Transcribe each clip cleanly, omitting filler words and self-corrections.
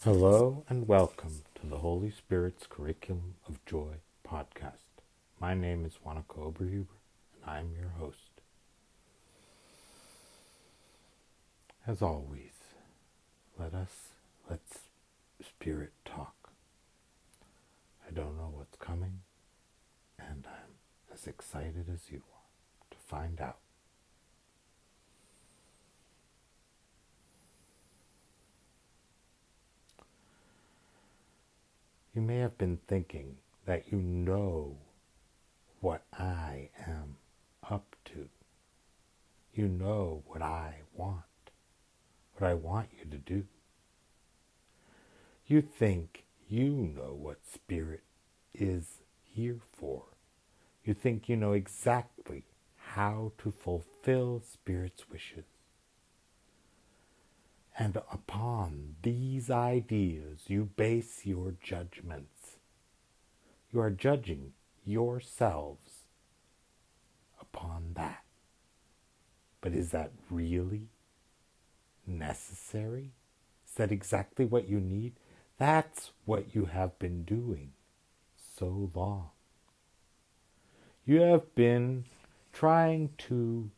Hello and welcome to the Holy Spirit's Curriculum of Joy podcast. My name is Wanaka Oberhuber and I'm your host. As always, let's Spirit talk. I don't know what's coming and I'm as excited as you are to find out. You may have been thinking that you know what I am up to. You know what I want you to do. You think you know what Spirit is here for. You think you know exactly how to fulfill Spirit's wishes. And upon these ideas, you base your judgments. You are judging yourselves upon that. But is that really necessary? Is that exactly what you need? That's what you have been doing so long. You have been trying to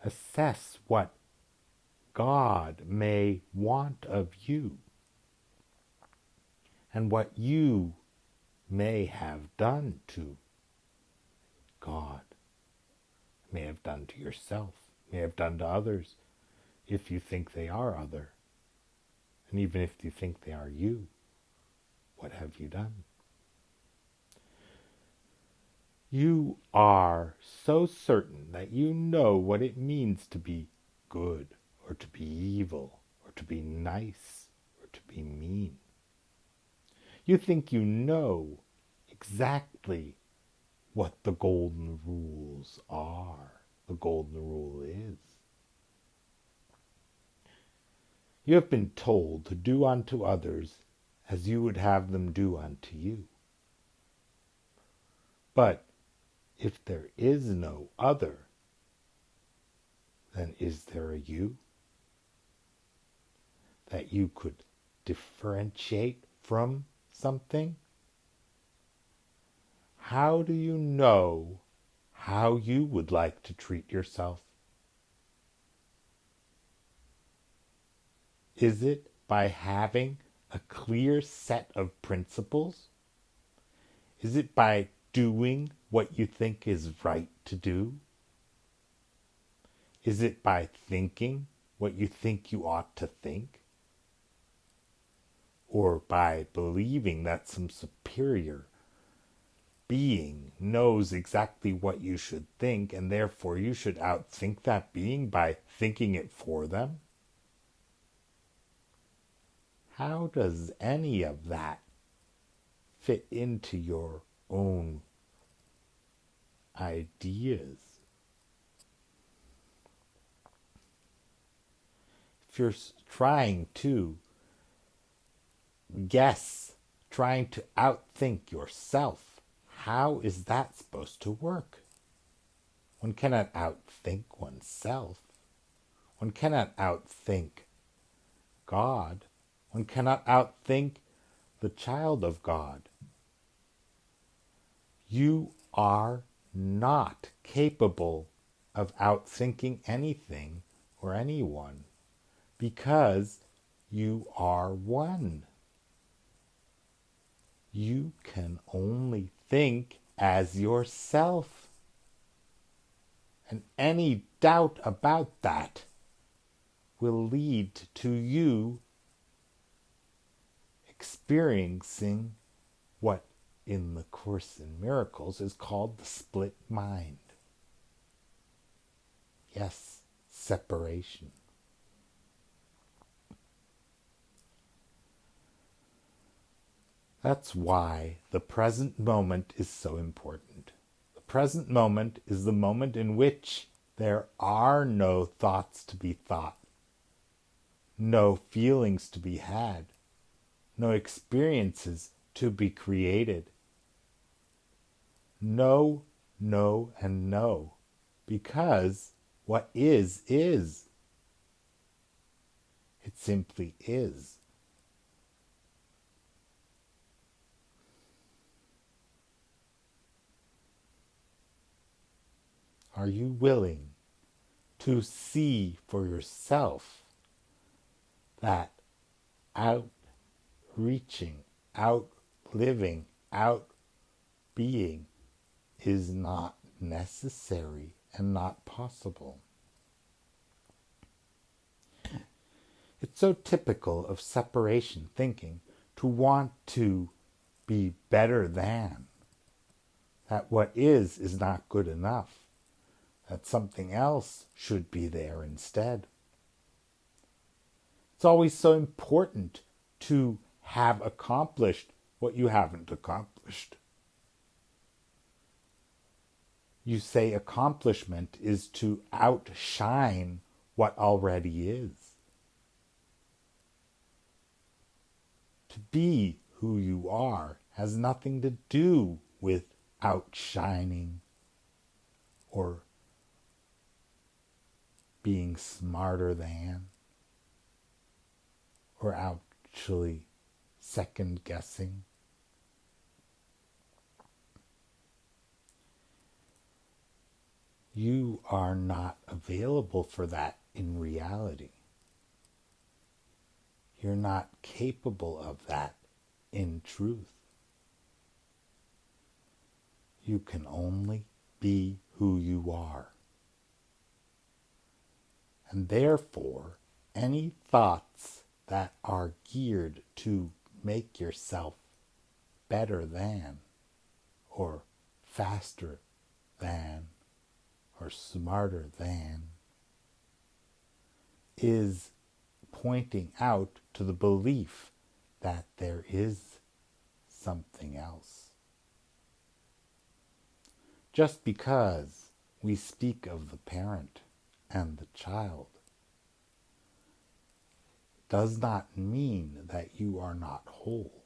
assess what God may want of you and what you may have done to God, may have done to yourself, may have done to others, if you think they are other. And even if you think they are you, what have you done? You are so certain that you know what it means to be good, or to be evil, or to be nice, or to be mean. You think you know exactly what the golden rules are, the golden rule is. You have been told to do unto others as you would have them do unto you. But if there is no other, then is there a you that you could differentiate from something? How do you know how you would like to treat yourself? Is it by having a clear set of principles? Is it by doing what you think is right to do? Is it by thinking what you think you ought to think? Or by believing that some superior being knows exactly what you should think and therefore you should outthink that being by thinking it for them? How does any of that fit into your own ideas? If you're trying to guess, trying to outthink yourself, how is that supposed to work? One cannot outthink oneself. One cannot outthink God. One cannot outthink the child of God. You are not capable of outthinking anything or anyone because you are one. You can only think as yourself. And any doubt about that will lead to you experiencing what in the Course in Miracles is called the split mind. Yes, separation. That's why the present moment is so important. The present moment is the moment in which there are no thoughts to be thought, no feelings to be had, no experiences to be created. No, no, and no, because what is. It simply is. are you willing to see for yourself that outreaching, outliving, outbeing is not necessary and not possible? It's so typical of separation thinking to want to be better than, that what is not good enough, that something else should be there instead. It's always so important to have accomplished what you haven't accomplished. You say accomplishment is to outshine what already is. To be who you are has nothing to do with outshining or being smarter than, or actually second guessing. You are not available for that in reality. You're not capable of that in truth. You can only be who you are. And therefore, any thoughts that are geared to make yourself better than, or faster than, or smarter than, is pointing out to the belief that there is something else. Just because we speak of the parent and the child does not mean that you are not whole.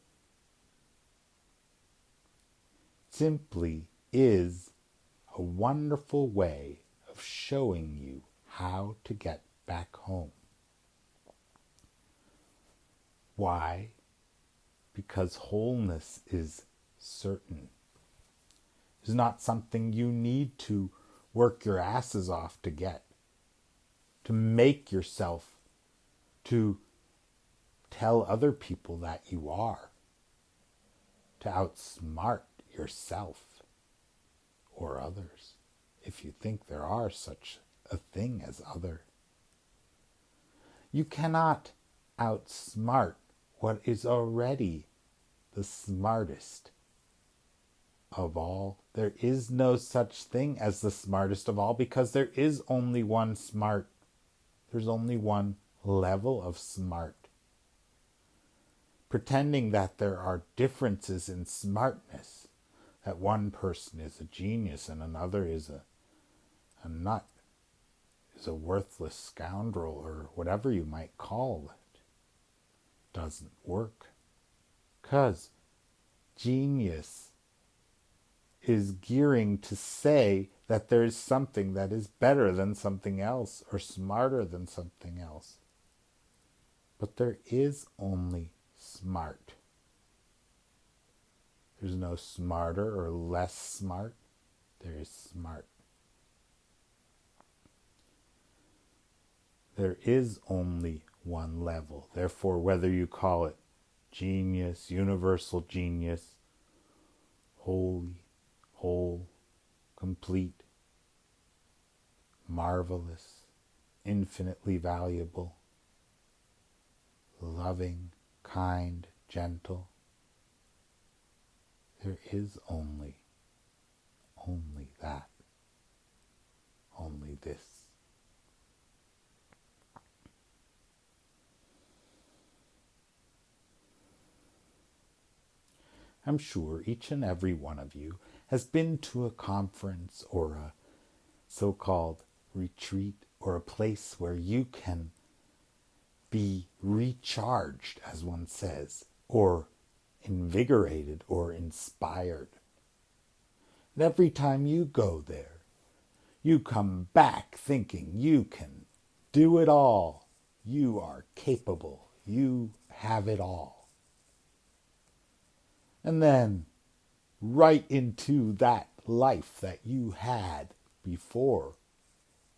It simply is a wonderful way of showing you how to get back home. Why? Because wholeness is certain. It's not something you need to work your asses off to get, to make yourself, to tell other people that you are, to outsmart yourself or others, if you think there are such a thing as other. You cannot outsmart what is already the smartest of all. There is no such thing as the smartest of all, because there is only one smart. There's only one level of smart. Pretending that there are differences in smartness, that one person is a genius and another is a nut, is a worthless scoundrel, or whatever you might call it, doesn't work. Because genius is gearing to say that there is something that is better than something else, or smarter than something else. But there is only smart. There's no smarter or less smart. There is smart. There is only one level. Therefore, whether you call it genius, universal genius, holy, whole, complete, marvelous, infinitely valuable, loving, kind, gentle, there is only that, only this. I'm sure each and every one of you has been to a conference or a so-called retreat, or a place where you can be recharged, as one says, or invigorated or inspired. And every time you go there, you come back thinking you can do it all. You are capable. You have it all. And then right into that life that you had before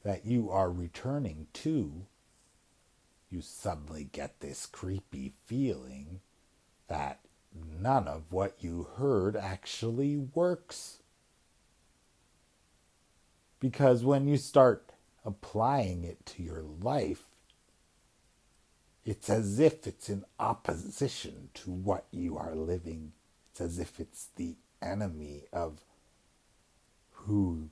that you are returning to, you suddenly get this creepy feeling that none of what you heard actually works. Because when you start applying it to your life, it's as if it's in opposition to what you are living. It's as if it's the enemy of who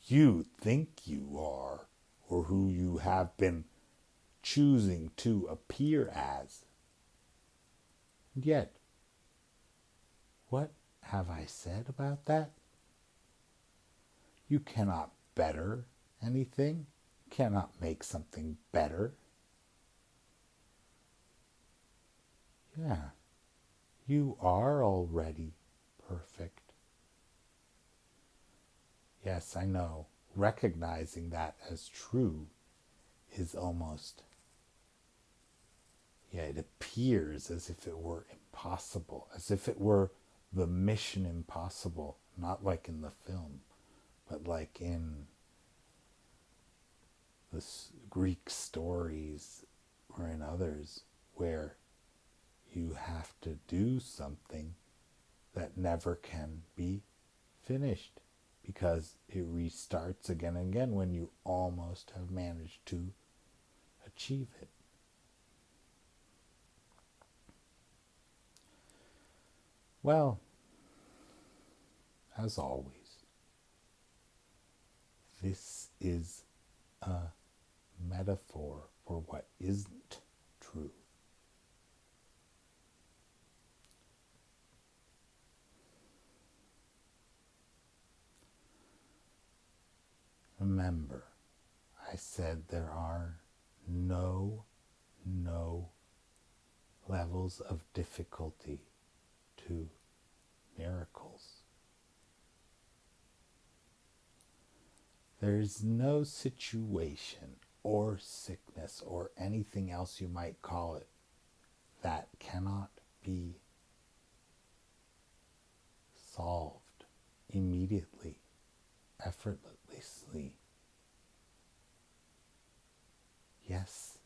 you think you are or who you have been choosing to appear as. And yet, what have I said about that? You cannot better anything, cannot make something better. Yeah, you are already perfect. Yes, I know. Recognizing that as true is almost, it appears as if it were impossible, as if it were the mission impossible, not like in the film, but like in the Greek stories or in others where you have to do something that never can be finished because it restarts again and again when you almost have managed to achieve it. Well, as always, this is a metaphor for what isn't true. Remember, I said there are no levels of difficulty to miracles. There is no situation or sickness or anything else you might call it that cannot be solved immediately, effortlessly. Yes,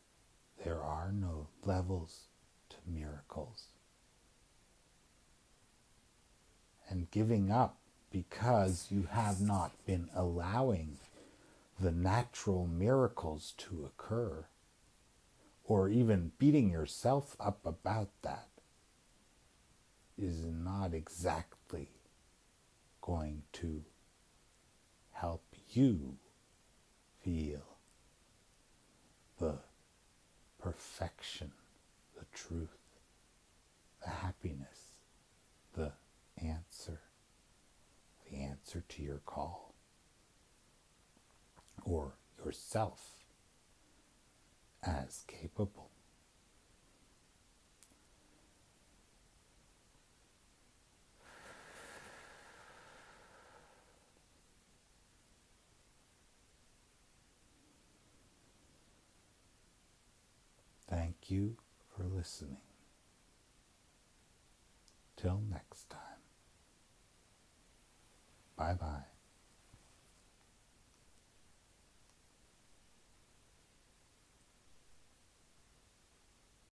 there are no levels to miracles. And giving up because you have not been allowing the natural miracles to occur, or even beating yourself up about that, is not exactly going to help you feel the perfection, the truth, the happiness, the answer to your call, or yourself as capable. Thank you for listening. Till next time. Bye-bye.